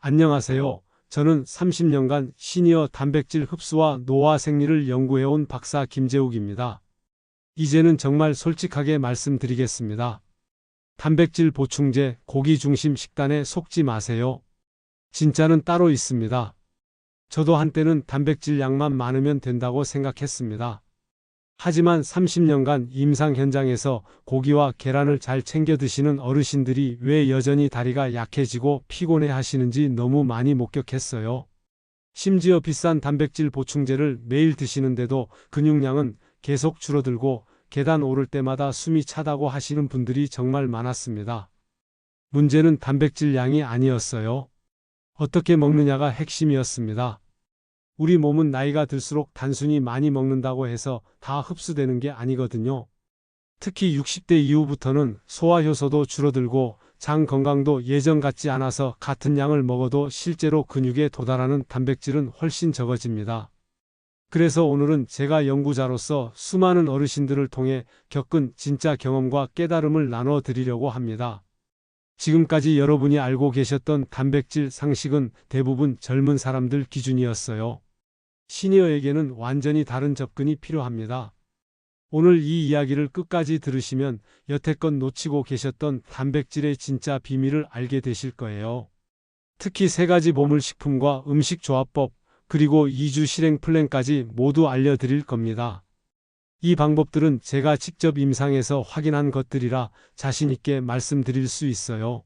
안녕하세요. 저는 30년간 시니어 단백질 흡수와 노화 생리를 연구해온 박사 김재욱입니다. 이제는 정말 솔직하게 말씀드리겠습니다. 단백질 보충제, 고기 중심 식단에 속지 마세요. 진짜는 따로 있습니다. 저도 한때는 단백질 양만 많으면 된다고 생각했습니다. 하지만 30년간 임상 현장에서 고기와 계란을 잘 챙겨 드시는 어르신들이 왜 여전히 다리가 약해지고 피곤해 하시는지 너무 많이 목격했어요. 심지어 비싼 단백질 보충제를 매일 드시는데도 근육량은 계속 줄어들고 계단 오를 때마다 숨이 차다고 하시는 분들이 정말 많았습니다. 문제는 단백질 양이 아니었어요. 어떻게 먹느냐가 핵심이었습니다. 우리 몸은 나이가 들수록 단순히 많이 먹는다고 해서 다 흡수되는 게 아니거든요. 특히 60대 이후부터는 소화 효소도 줄어들고 장 건강도 예전 같지 않아서 같은 양을 먹어도 실제로 근육에 도달하는 단백질은 훨씬 적어집니다. 그래서 오늘은 제가 연구자로서 수많은 어르신들을 통해 겪은 진짜 경험과 깨달음을 나눠 드리려고 합니다. 지금까지 여러분이 알고 계셨던 단백질 상식은 대부분 젊은 사람들 기준이었어요. 시니어에게는 완전히 다른 접근이 필요합니다. 오늘 이 이야기를 끝까지 들으시면 여태껏 놓치고 계셨던 단백질의 진짜 비밀을 알게 되실 거예요. 특히 3가지 보물식품과 음식조합법, 그리고 2주 실행 플랜까지 모두 알려드릴 겁니다. 이 방법들은 제가 직접 임상에서 확인한 것들이라 자신있게 말씀드릴 수 있어요.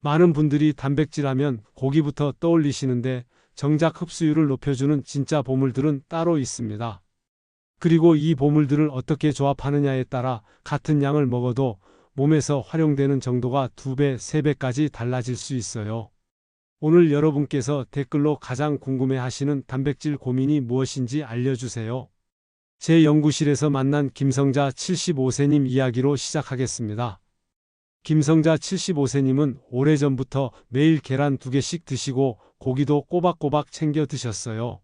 많은 분들이 단백질 하면 고기부터 떠올리시는데 정작 흡수율을 높여주는 진짜 보물들은 따로 있습니다. 그리고 이 보물들을 어떻게 조합하느냐에 따라 같은 양을 먹어도 몸에서 활용되는 정도가 2배, 3배까지 달라질 수 있어요. 오늘 여러분께서 댓글로 가장 궁금해하시는 단백질 고민이 무엇인지 알려주세요. 제 연구실에서 만난 김성자 75세님 이야기로 시작하겠습니다. 김성자 75세님은 오래전부터 매일 계란 2개씩 드시고 고기도 꼬박꼬박 챙겨 드셨어요.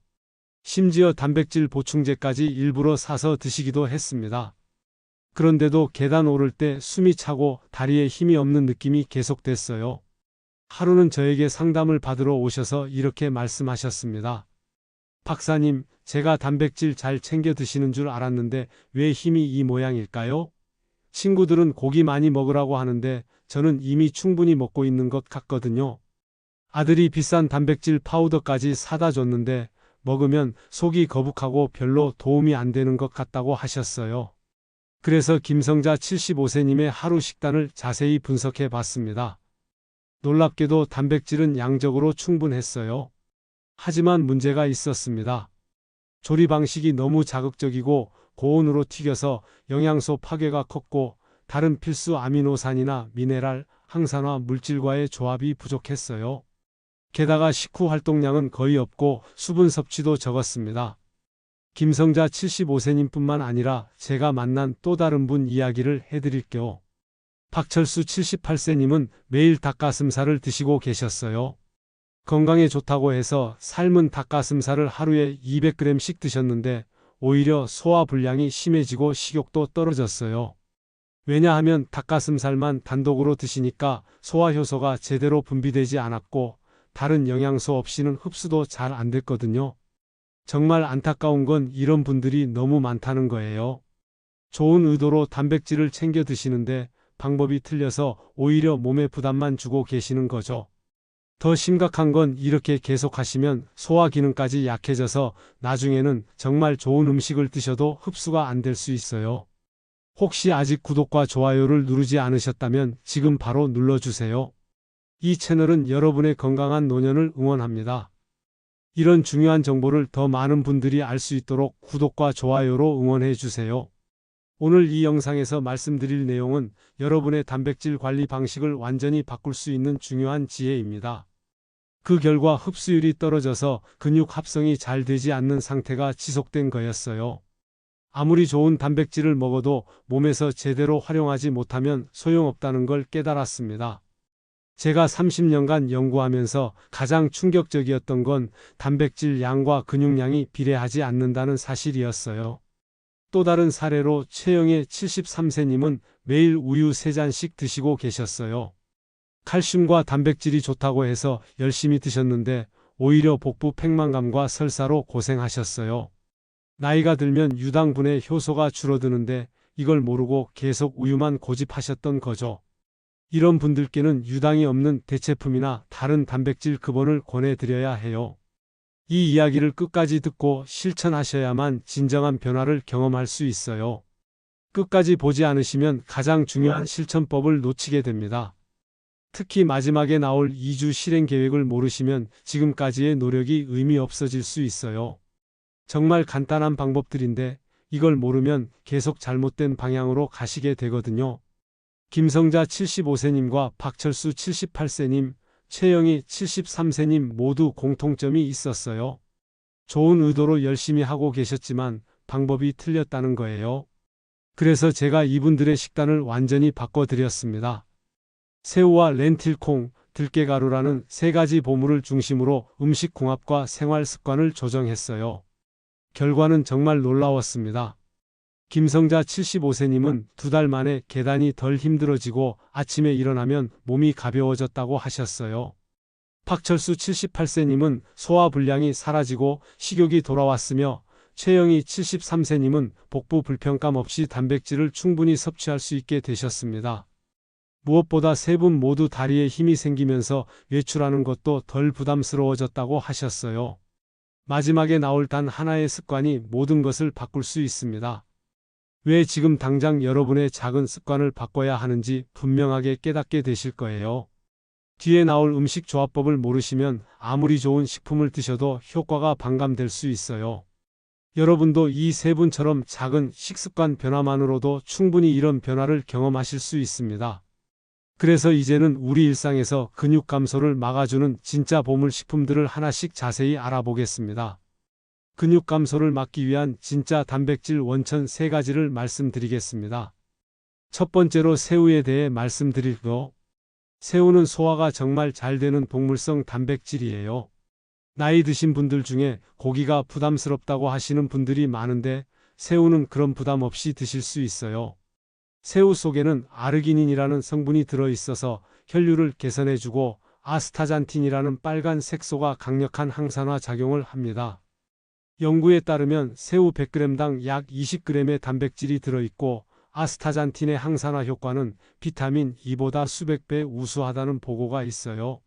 심지어 단백질 보충제까지 일부러 사서 드시기도 했습니다. 그런데도 계단 오를 때 숨이 차고 다리에 힘이 없는 느낌이 계속됐어요. 하루는 저에게 상담을 받으러 오셔서 이렇게 말씀하셨습니다. 박사님, 제가 단백질 잘 챙겨 드시는 줄 알았는데 왜 힘이 이 모양일까요? 친구들은 고기 많이 먹으라고 하는데 저는 이미 충분히 먹고 있는 것 같거든요. 아들이 비싼 단백질 파우더까지 사다 줬는데 먹으면 속이 거북하고 별로 도움이 안 되는 것 같다고 하셨어요. 그래서 김성자 75세님의 하루 식단을 자세히 분석해 봤습니다. 놀랍게도 단백질은 양적으로 충분했어요. 하지만 문제가 있었습니다. 조리 방식이 너무 자극적이고 고온으로 튀겨서 영양소 파괴가 컸고 다른 필수 아미노산이나 미네랄, 항산화 물질과의 조합이 부족했어요. 게다가 식후 활동량은 거의 없고 수분 섭취도 적었습니다. 김성자 75세님뿐만 아니라 제가 만난 또 다른 분 이야기를 해드릴게요. 박철수 78세님은 매일 닭가슴살을 드시고 계셨어요. 건강에 좋다고 해서 삶은 닭가슴살을 하루에 200g씩 드셨는데 오히려 소화 불량이 심해지고 식욕도 떨어졌어요. 왜냐하면 닭가슴살만 단독으로 드시니까 소화 효소가 제대로 분비되지 않았고 다른 영양소 없이는 흡수도 잘 안 됐거든요. 정말 안타까운 건 이런 분들이 너무 많다는 거예요. 좋은 의도로 단백질을 챙겨 드시는데 방법이 틀려서 오히려 몸에 부담만 주고 계시는 거죠. 더 심각한 건 이렇게 계속하시면 소화 기능까지 약해져서 나중에는 정말 좋은 음식을 드셔도 흡수가 안 될 수 있어요. 혹시 아직 구독과 좋아요를 누르지 않으셨다면 지금 바로 눌러주세요. 이 채널은 여러분의 건강한 노년을 응원합니다. 이런 중요한 정보를 더 많은 분들이 알 수 있도록 구독과 좋아요로 응원해 주세요. 오늘 이 영상에서 말씀드릴 내용은 여러분의 단백질 관리 방식을 완전히 바꿀 수 있는 중요한 지혜입니다. 그 결과 흡수율이 떨어져서 근육 합성이 잘 되지 않는 상태가 지속된 거였어요. 아무리 좋은 단백질을 먹어도 몸에서 제대로 활용하지 못하면 소용없다는 걸 깨달았습니다. 제가 30년간 연구하면서 가장 충격적이었던 건 단백질 양과 근육량이 비례하지 않는다는 사실이었어요. 또 다른 사례로 최영애 73세님은 매일 우유 3잔씩 드시고 계셨어요. 칼슘과 단백질이 좋다고 해서 열심히 드셨는데 오히려 복부 팽만감과 설사로 고생하셨어요. 나이가 들면 유당분의 효소가 줄어드는데 이걸 모르고 계속 우유만 고집하셨던 거죠. 이런 분들께는 유당이 없는 대체품이나 다른 단백질 급원을 권해드려야 해요. 이 이야기를 끝까지 듣고 실천하셔야만 진정한 변화를 경험할 수 있어요. 끝까지 보지 않으시면 가장 중요한 실천법을 놓치게 됩니다. 특히 마지막에 나올 2주 실행 계획을 모르시면 지금까지의 노력이 의미 없어질 수 있어요. 정말 간단한 방법들인데 이걸 모르면 계속 잘못된 방향으로 가시게 되거든요. 김성자 75세님과 박철수 78세님, 최영희 73세님 모두 공통점이 있었어요. 좋은 의도로 열심히 하고 계셨지만 방법이 틀렸다는 거예요. 그래서 제가 이분들의 식단을 완전히 바꿔드렸습니다. 새우와 렌틸콩, 들깨가루라는 세 가지 보물을 중심으로 음식 궁합과 생활 습관을 조정했어요. 결과는 정말 놀라웠습니다. 김성자 75세님은 2달 만에 계단이 덜 힘들어지고 아침에 일어나면 몸이 가벼워졌다고 하셨어요. 박철수 78세님은 소화불량이 사라지고 식욕이 돌아왔으며 최영희 73세님은 복부 불편감 없이 단백질을 충분히 섭취할 수 있게 되셨습니다. 무엇보다 세 분 모두 다리에 힘이 생기면서 외출하는 것도 덜 부담스러워졌다고 하셨어요. 마지막에 나올 단 하나의 습관이 모든 것을 바꿀 수 있습니다. 왜 지금 당장 여러분의 작은 습관을 바꿔야 하는지 분명하게 깨닫게 되실 거예요. 뒤에 나올 음식 조합법을 모르시면 아무리 좋은 식품을 드셔도 효과가 반감될 수 있어요. 여러분도 이 세 분처럼 작은 식습관 변화만으로도 충분히 이런 변화를 경험하실 수 있습니다. 그래서 이제는 우리 일상에서 근육 감소를 막아주는 진짜 보물 식품들을 하나씩 자세히 알아보겠습니다. 근육 감소를 막기 위한 진짜 단백질 원천 3가지를 말씀드리겠습니다. 첫 번째로 새우에 대해 말씀드릴게요. 새우는 소화가 정말 잘 되는 동물성 단백질이에요. 나이 드신 분들 중에 고기가 부담스럽다고 하시는 분들이 많은데 새우는 그런 부담 없이 드실 수 있어요. 새우 속에는 아르기닌이라는 성분이 들어있어서 혈류를 개선해주고 아스타잔틴이라는 빨간 색소가 강력한 항산화 작용을 합니다. 연구에 따르면 새우 100g당 약 20g의 단백질이 들어있고 아스타잔틴의 항산화 효과는 비타민 E보다 수백 배 우수하다는 보고가 있어요.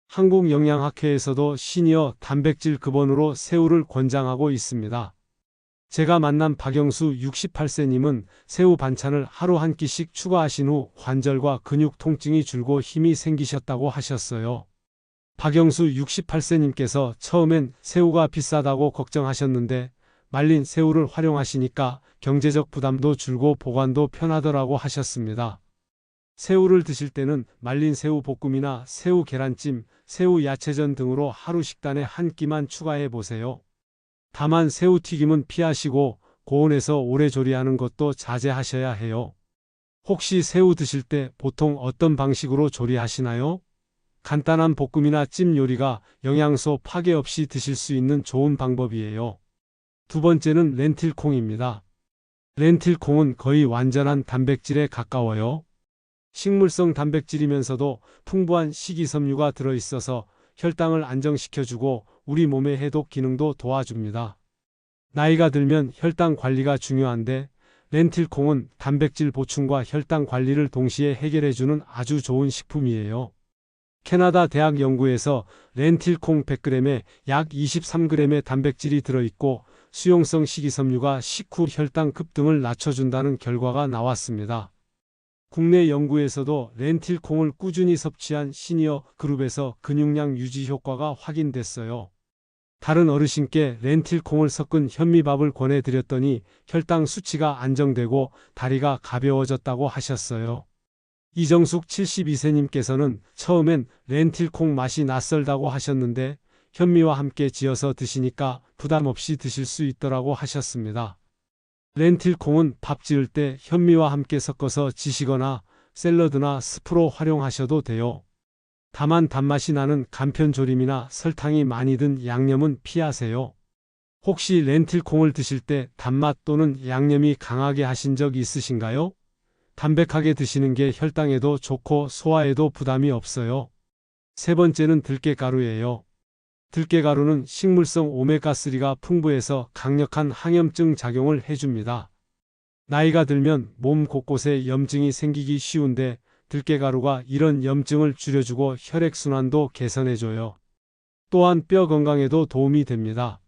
한국영양학회에서도 시니어 단백질 급원으로 새우를 권장하고 있습니다. 제가 만난 박영수 68세님은 새우 반찬을 하루 한 끼씩 추가하신 후 관절과 근육 통증이 줄고 힘이 생기셨다고 하셨어요. 박영수 68세님께서 처음엔 새우가 비싸다고 걱정하셨는데 말린 새우를 활용하시니까 경제적 부담도 줄고 보관도 편하더라고 하셨습니다. 새우를 드실 때는 말린 새우 볶음이나 새우 계란찜, 새우 야채전 등으로 하루 식단에 한 끼만 추가해 보세요. 다만 새우튀김은 피하시고 고온에서 오래 조리하는 것도 자제하셔야 해요. 혹시 새우 드실 때 보통 어떤 방식으로 조리하시나요? 간단한 볶음이나 찜 요리가 영양소 파괴 없이 드실 수 있는 좋은 방법이에요. 두 번째는 렌틸콩입니다. 렌틸콩은 거의 완전한 단백질에 가까워요. 식물성 단백질이면서도 풍부한 식이섬유가 들어있어서 혈당을 안정시켜주고 우리 몸의 해독 기능도 도와줍니다. 나이가 들면 혈당 관리가 중요한데 렌틸콩은 단백질 보충과 혈당 관리를 동시에 해결해주는 아주 좋은 식품이에요. 캐나다 대학 연구에서 렌틸콩 100g에 약 23g의 단백질이 들어있고 수용성 식이섬유가 식후 혈당 급등을 낮춰준다는 결과가 나왔습니다. 국내 연구에서도 렌틸콩을 꾸준히 섭취한 시니어 그룹에서 근육량 유지 효과가 확인됐어요. 다른 어르신께 렌틸콩을 섞은 현미밥을 권해드렸더니 혈당 수치가 안정되고 다리가 가벼워졌다고 하셨어요. 이정숙 72세님께서는 처음엔 렌틸콩 맛이 낯설다고 하셨는데 현미와 함께 지어서 드시니까 부담 없이 드실 수 있더라고 하셨습니다. 렌틸콩은 밥 지을 때 현미와 함께 섞어서 지시거나 샐러드나 스프로 활용하셔도 돼요. 다만 단맛이 나는 간편조림이나 설탕이 많이 든 양념은 피하세요. 혹시 렌틸콩을 드실 때 단맛 또는 양념이 강하게 하신 적 있으신가요? 담백하게 드시는 게 혈당에도 좋고 소화에도 부담이 없어요. 세 번째는 들깨가루예요. 들깨가루는 식물성 오메가3가 풍부해서 강력한 항염증 작용을 해줍니다. 나이가 들면 몸 곳곳에 염증이 생기기 쉬운데 들깨가루가 이런 염증을 줄여주고 혈액순환도 개선해줘요. 또한 뼈 건강에도 도움이 됩니다.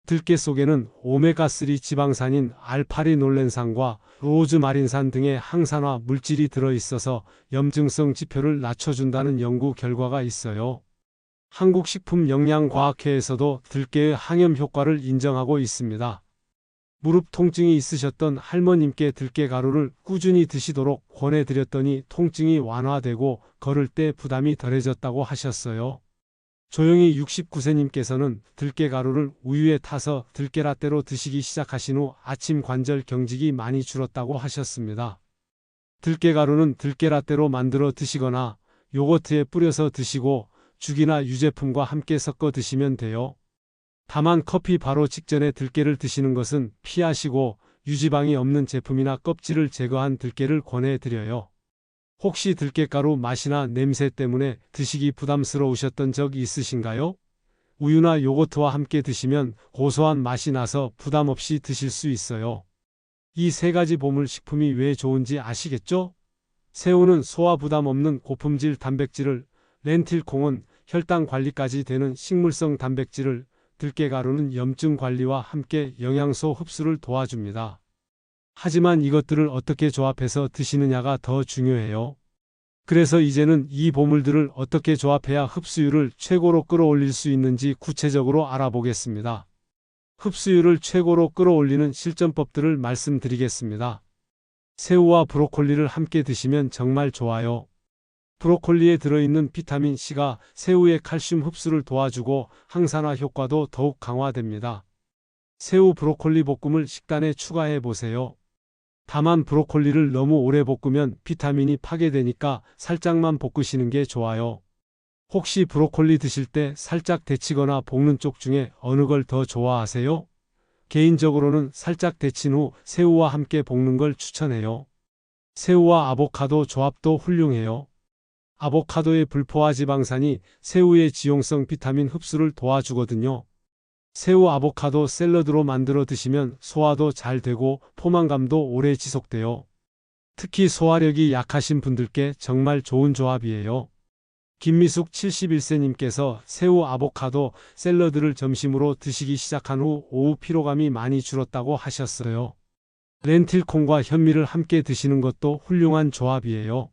들깨 속에는 오메가3 지방산인 알파리놀렌산과 로즈마린산 등의 항산화 물질이 들어있어서 염증성 지표를 낮춰준다는 연구 결과가 있어요. 한국식품영양과학회에서도 들깨의 항염 효과를 인정하고 있습니다. 무릎 통증이 있으셨던 할머님께 들깨가루를 꾸준히 드시도록 권해드렸더니 통증이 완화되고 걸을 때 부담이 덜해졌다고 하셨어요. 조용히 69세님께서는 들깨가루를 우유에 타서 들깨라떼로 드시기 시작하신 후 아침 관절 경직이 많이 줄었다고 하셨습니다. 들깨가루는 들깨라떼로 만들어 드시거나 요거트에 뿌려서 드시고 죽이나 유제품과 함께 섞어 드시면 돼요. 다만 커피 바로 직전에 들깨를 드시는 것은 피하시고 유지방이 없는 제품이나 껍질을 제거한 들깨를 권해드려요. 혹시 들깨가루 맛이나 냄새 때문에 드시기 부담스러우셨던 적 있으신가요? 우유나 요거트와 함께 드시면 고소한 맛이 나서 부담 없이 드실 수 있어요. 이 세 가지 보물 식품이 왜 좋은지 아시겠죠? 새우는 소화 부담 없는 고품질 단백질을, 렌틸콩은 혈당 관리까지 되는 식물성 단백질을, 들깨가루는 염증 관리와 함께 영양소 흡수를 도와줍니다. 하지만 이것들을 어떻게 조합해서 드시느냐가 더 중요해요. 그래서 이제는 이 보물들을 어떻게 조합해야 흡수율을 최고로 끌어올릴 수 있는지 구체적으로 알아보겠습니다. 흡수율을 최고로 끌어올리는 실전법들을 말씀드리겠습니다. 새우와 브로콜리를 함께 드시면 정말 좋아요. 브로콜리에 들어있는 비타민C가 새우의 칼슘 흡수를 도와주고 항산화 효과도 더욱 강화됩니다. 새우 브로콜리 볶음을 식단에 추가해 보세요. 다만 브로콜리를 너무 오래 볶으면 비타민이 파괴되니까 살짝만 볶으시는 게 좋아요. 혹시 브로콜리 드실 때 살짝 데치거나 볶는 쪽 중에 어느 걸 더 좋아하세요? 개인적으로는 살짝 데친 후 새우와 함께 볶는 걸 추천해요. 새우와 아보카도 조합도 훌륭해요. 아보카도의 불포화 지방산이 새우의 지용성 비타민 흡수를 도와주거든요. 새우 아보카도 샐러드로 만들어 드시면 소화도 잘 되고 포만감도 오래 지속돼요. 특히 소화력이 약하신 분들께 정말 좋은 조합이에요. 김미숙 71세님께서 새우 아보카도 샐러드를 점심으로 드시기 시작한 후 오후 피로감이 많이 줄었다고 하셨어요. 렌틸콩과 현미를 함께 드시는 것도 훌륭한 조합이에요.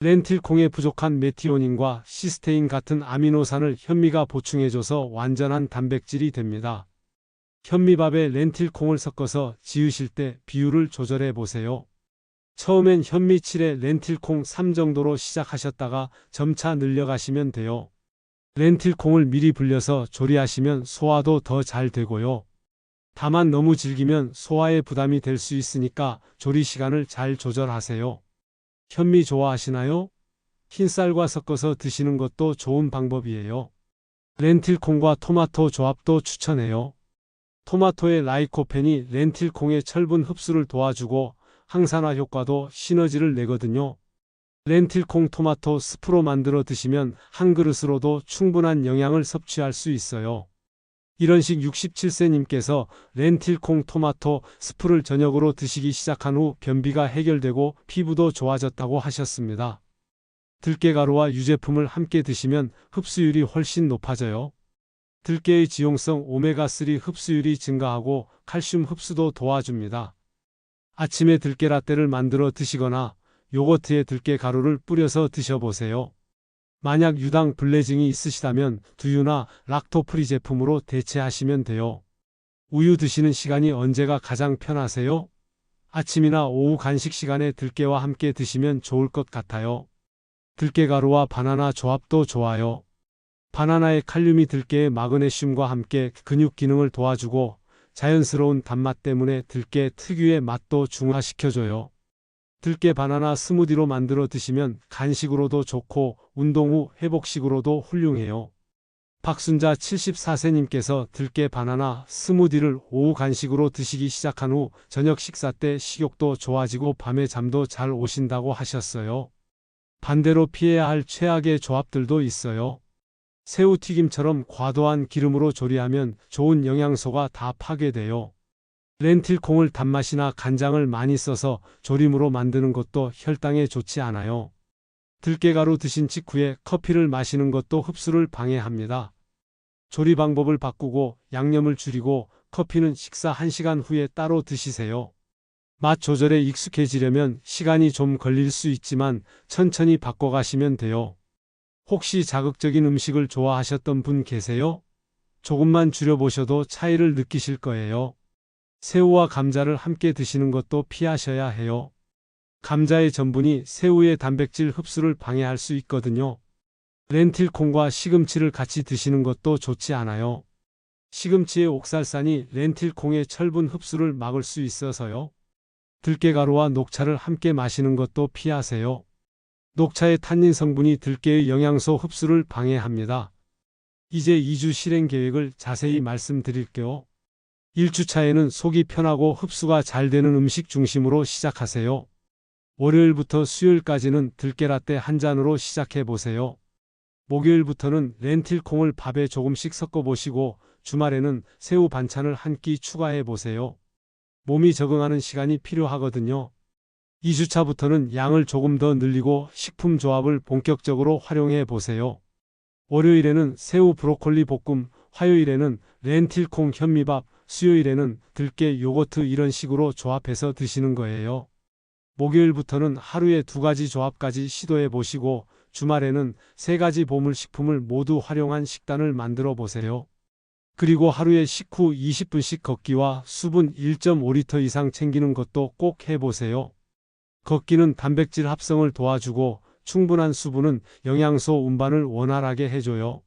렌틸콩에 부족한 메티오닌과 시스테인 같은 아미노산을 현미가 보충해줘서 완전한 단백질이 됩니다. 현미밥에 렌틸콩을 섞어서 지으실 때 비율을 조절해 보세요. 처음엔 현미 7에 렌틸콩 3 정도로 시작하셨다가 점차 늘려가시면 돼요. 렌틸콩을 미리 불려서 조리하시면 소화도 더 잘 되고요. 다만 너무 질기면 소화에 부담이 될 수 있으니까 조리 시간을 잘 조절하세요. 현미 좋아하시나요? 흰쌀과 섞어서 드시는 것도 좋은 방법이에요. 렌틸콩과 토마토 조합도 추천해요. 토마토의 라이코펜이 렌틸콩의 철분 흡수를 도와주고 항산화 효과도 시너지를 내거든요. 렌틸콩 토마토 스프로 만들어 드시면 한 그릇으로도 충분한 영양을 섭취할 수 있어요. 이런식 67세님께서 렌틸콩 토마토 스프를 저녁으로 드시기 시작한 후 변비가 해결되고 피부도 좋아졌다고 하셨습니다. 들깨가루와 유제품을 함께 드시면 흡수율이 훨씬 높아져요. 들깨의 지용성 오메가3 흡수율이 증가하고 칼슘 흡수도 도와줍니다. 아침에 들깨라떼를 만들어 드시거나 요거트에 들깨가루를 뿌려서 드셔보세요. 만약 유당 불내증이 있으시다면 두유나 락토프리 제품으로 대체하시면 돼요. 우유 드시는 시간이 언제가 가장 편하세요? 아침이나 오후 간식 시간에 들깨와 함께 드시면 좋을 것 같아요. 들깨가루와 바나나 조합도 좋아요. 바나나의 칼륨이 들깨의 마그네슘과 함께 근육 기능을 도와주고 자연스러운 단맛 때문에 들깨 특유의 맛도 중화시켜줘요. 들깨 바나나 스무디로 만들어 드시면 간식으로도 좋고 운동 후 회복식으로도 훌륭해요. 박순자 74세님께서 들깨 바나나 스무디를 오후 간식으로 드시기 시작한 후 저녁 식사 때 식욕도 좋아지고 밤에 잠도 잘 오신다고 하셨어요. 반대로 피해야 할 최악의 조합들도 있어요. 새우튀김처럼 과도한 기름으로 조리하면 좋은 영양소가 다 파괴돼요. 렌틸콩을 단맛이나 간장을 많이 써서 조림으로 만드는 것도 혈당에 좋지 않아요. 들깨가루 드신 직후에 커피를 마시는 것도 흡수를 방해합니다. 조리 방법을 바꾸고 양념을 줄이고 커피는 식사 1시간 후에 따로 드시세요. 맛 조절에 익숙해지려면 시간이 좀 걸릴 수 있지만 천천히 바꿔가시면 돼요. 혹시 자극적인 음식을 좋아하셨던 분 계세요? 조금만 줄여보셔도 차이를 느끼실 거예요. 새우와 감자를 함께 드시는 것도 피하셔야 해요. 감자의 전분이 새우의 단백질 흡수를 방해할 수 있거든요. 렌틸콩과 시금치를 같이 드시는 것도 좋지 않아요. 시금치의 옥살산이 렌틸콩의 철분 흡수를 막을 수 있어서요. 들깨가루와 녹차를 함께 마시는 것도 피하세요. 녹차의 탄닌 성분이 들깨의 영양소 흡수를 방해합니다. 이제 2주 실행 계획을 자세히 말씀드릴게요. 1주차에는 속이 편하고 흡수가 잘 되는 음식 중심으로 시작하세요. 월요일부터 수요일까지는 들깨라떼 한 잔으로 시작해 보세요. 목요일부터는 렌틸콩을 밥에 조금씩 섞어 보시고 주말에는 새우 반찬을 한 끼 추가해 보세요. 몸이 적응하는 시간이 필요하거든요. 2주차부터는 양을 조금 더 늘리고 식품 조합을 본격적으로 활용해 보세요. 월요일에는 새우 브로콜리 볶음, 화요일에는 렌틸콩 현미밥, 수요일에는 들깨 요거트 이런 식으로 조합해서 드시는 거예요. 목요일부터는 하루에 2가지 조합까지 시도해 보시고 주말에는 3가지 보물 식품을 모두 활용한 식단을 만들어 보세요. 그리고 하루에 식후 20분씩 걷기와 수분 1.5리터 이상 챙기는 것도 꼭 해보세요. 걷기는 단백질 합성을 도와주고 충분한 수분은 영양소 운반을 원활하게 해줘요.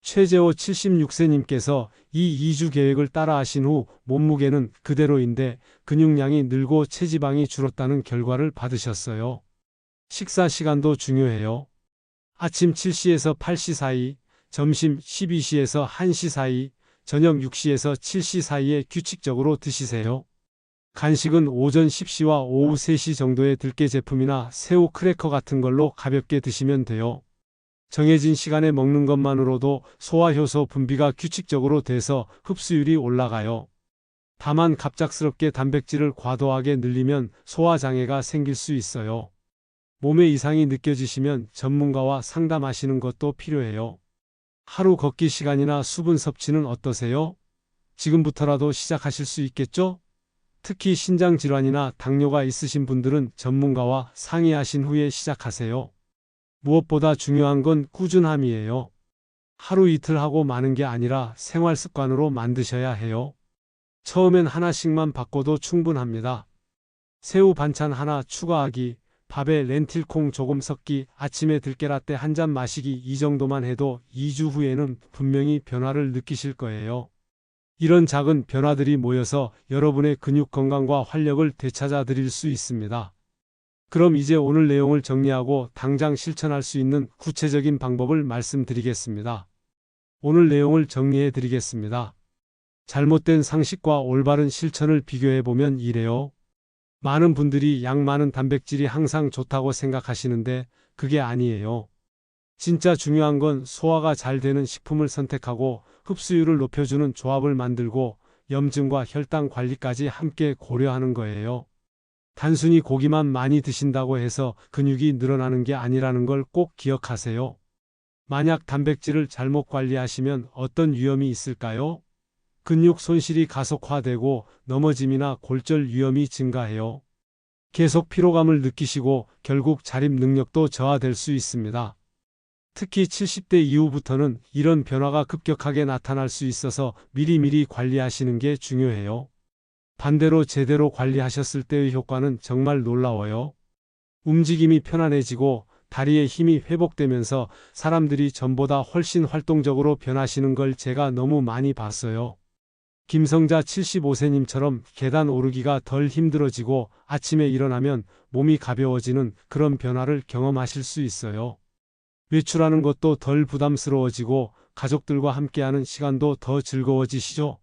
최재호 76세님께서 이 2주 계획을 따라 하신 후 몸무게는 그대로인데 근육량이 늘고 체지방이 줄었다는 결과를 받으셨어요. 식사 시간도 중요해요. 아침 7시에서 8시 사이, 점심 12시에서 1시 사이, 저녁 6시에서 7시 사이에 규칙적으로 드시세요. 간식은 오전 10시와 오후 3시 정도의 들깨 제품이나 새우 크래커 같은 걸로 가볍게 드시면 돼요. 정해진 시간에 먹는 것만으로도 소화효소 분비가 규칙적으로 돼서 흡수율이 올라가요. 다만 갑작스럽게 단백질을 과도하게 늘리면 소화장애가 생길 수 있어요. 몸에 이상이 느껴지시면 전문가와 상담하시는 것도 필요해요. 하루 걷기 시간이나 수분 섭취는 어떠세요? 지금부터라도 시작하실 수 있겠죠? 특히 신장 질환이나 당뇨가 있으신 분들은 전문가와 상의하신 후에 시작하세요. 무엇보다 중요한 건 꾸준함이에요. 하루 이틀 하고 마는 게 아니라 생활 습관으로 만드셔야 해요. 처음엔 하나씩만 바꿔도 충분합니다. 새우 반찬 하나 추가하기, 밥에 렌틸콩 조금 섞기, 아침에 들깨라떼 한 잔 마시기 이 정도만 해도 2주 후에는 분명히 변화를 느끼실 거예요. 이런 작은 변화들이 모여서 여러분의 근육 건강과 활력을 되찾아 드릴 수 있습니다. 그럼 이제 오늘 내용을 정리하고 당장 실천할 수 있는 구체적인 방법을 말씀드리겠습니다. 오늘 내용을 정리해 드리겠습니다. 잘못된 상식과 올바른 실천을 비교해 보면 이래요. 많은 분들이 양 많은 단백질이 항상 좋다고 생각하시는데 그게 아니에요. 진짜 중요한 건 소화가 잘 되는 식품을 선택하고 흡수율을 높여주는 조합을 만들고 염증과 혈당 관리까지 함께 고려하는 거예요. 단순히 고기만 많이 드신다고 해서 근육이 늘어나는 게 아니라는 걸 꼭 기억하세요. 만약 단백질을 잘못 관리하시면 어떤 위험이 있을까요? 근육 손실이 가속화되고 넘어짐이나 골절 위험이 증가해요. 계속 피로감을 느끼시고 결국 자립 능력도 저하될 수 있습니다. 특히 70대 이후부터는 이런 변화가 급격하게 나타날 수 있어서 미리미리 관리하시는 게 중요해요. 반대로 제대로 관리하셨을 때의 효과는 정말 놀라워요. 움직임이 편안해지고 다리에 힘이 회복되면서 사람들이 전보다 훨씬 활동적으로 변하시는 걸 제가 너무 많이 봤어요. 김성자 75세님처럼 계단 오르기가 덜 힘들어지고 아침에 일어나면 몸이 가벼워지는 그런 변화를 경험하실 수 있어요. 외출하는 것도 덜 부담스러워지고 가족들과 함께하는 시간도 더 즐거워지시죠?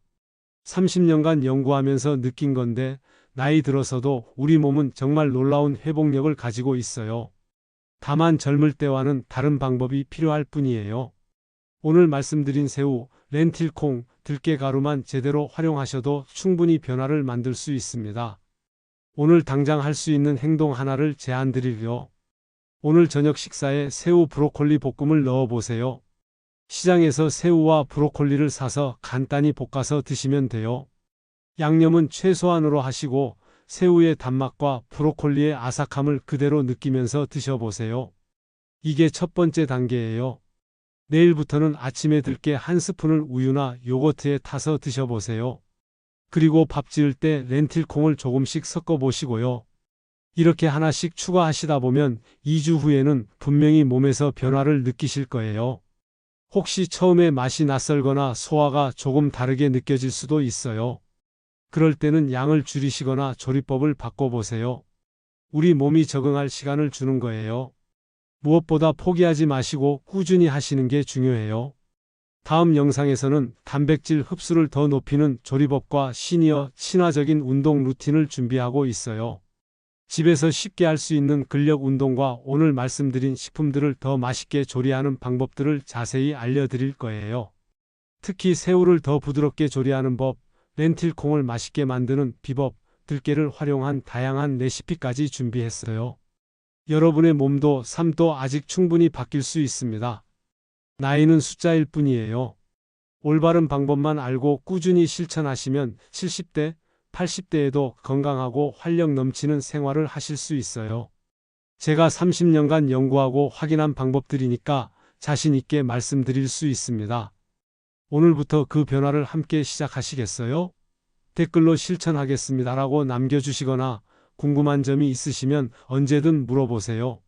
30년간 연구하면서 느낀 건데 나이 들어서도 우리 몸은 정말 놀라운 회복력을 가지고 있어요. 다만 젊을 때와는 다른 방법이 필요할 뿐이에요. 오늘 말씀드린 새우, 렌틸콩, 들깨가루만 제대로 활용하셔도 충분히 변화를 만들 수 있습니다. 오늘 당장 할 수 있는 행동 하나를 제안드리려. 오늘 저녁 식사에 새우 브로콜리 볶음을 넣어보세요. 시장에서 새우와 브로콜리를 사서 간단히 볶아서 드시면 돼요. 양념은 최소한으로 하시고 새우의 단맛과 브로콜리의 아삭함을 그대로 느끼면서 드셔보세요. 이게 첫 번째 단계예요. 내일부터는 아침에 들깨 한 스푼을 우유나 요거트에 타서 드셔보세요. 그리고 밥 지을 때 렌틸콩을 조금씩 섞어 보시고요. 이렇게 하나씩 추가하시다 보면 2주 후에는 분명히 몸에서 변화를 느끼실 거예요. 혹시 처음에 맛이 낯설거나 소화가 조금 다르게 느껴질 수도 있어요. 그럴 때는 양을 줄이시거나 조리법을 바꿔보세요. 우리 몸이 적응할 시간을 주는 거예요. 무엇보다 포기하지 마시고 꾸준히 하시는 게 중요해요. 다음 영상에서는 단백질 흡수를 더 높이는 조리법과 시니어 친화적인 운동 루틴을 준비하고 있어요. 집에서 쉽게 할 수 있는 근력 운동과 오늘 말씀드린 식품들을 더 맛있게 조리하는 방법들을 자세히 알려드릴 거예요. 특히 새우를 더 부드럽게 조리하는 법, 렌틸콩을 맛있게 만드는 비법, 들깨를 활용한 다양한 레시피까지 준비했어요. 여러분의 몸도 삶도 아직 충분히 바뀔 수 있습니다. 나이는 숫자일 뿐이에요. 올바른 방법만 알고 꾸준히 실천하시면 70대, 80대에도 건강하고 활력 넘치는 생활을 하실 수 있어요. 제가 30년간 연구하고 확인한 방법들이니까 자신 있게 말씀드릴 수 있습니다. 오늘부터 그 변화를 함께 시작하시겠어요? 댓글로 실천하겠습니다라고 남겨주시거나 궁금한 점이 있으시면 언제든 물어보세요.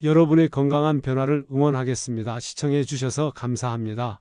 여러분의 건강한 변화를 응원하겠습니다. 시청해 주셔서 감사합니다.